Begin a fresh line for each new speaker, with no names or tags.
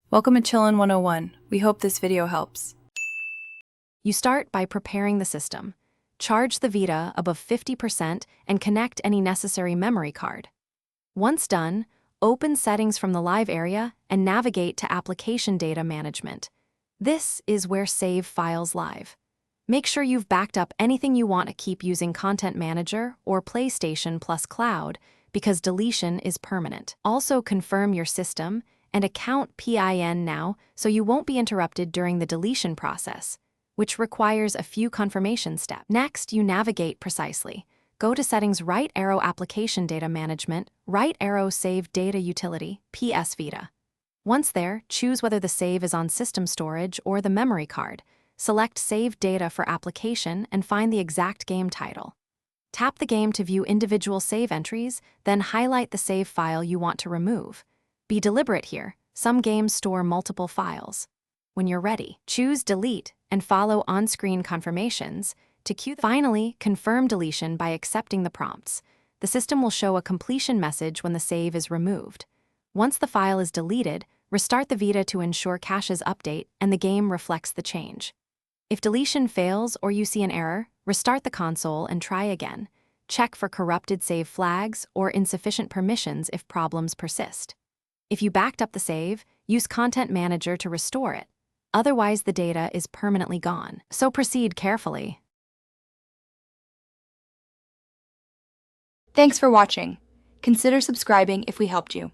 Welcome to Chillin' 101. We hope this video helps.
You start by preparing the system. Charge the Vita above 50% and connect any necessary memory card. Once done, open Settings from the Live area and navigate to Application Data Management. This is where Save Files live. Make sure you've backed up anything you want to keep using Content Manager or PlayStation Plus Cloud because deletion is permanent. Also confirm your system and account PIN now so you won't be interrupted during the deletion process, which requires a few confirmation steps. Next, you navigate precisely. Go to Settings, right arrow Application Data Management, right arrow Save Data Utility, PS Vita. Once there, choose whether the save is on system storage or the memory card. Select Save Data for Application and find the exact game title. Tap the game to view individual save entries, then highlight the save file you want to remove. Be deliberate here. Some games store multiple files. When you're ready, choose Delete and follow on-screen confirmations to cue. Finally, confirm deletion by accepting the prompts. The system will show a completion message when the save is removed. Once the file is deleted, restart the Vita to ensure caches update and the game reflects the change. If deletion fails or you see an error, restart the console and try again. Check for corrupted save flags or insufficient permissions if problems persist. If you backed up the save, use Content Manager to restore it. Otherwise, the data is permanently gone, so proceed carefully.
Thanks for watching. Consider subscribing if we helped you.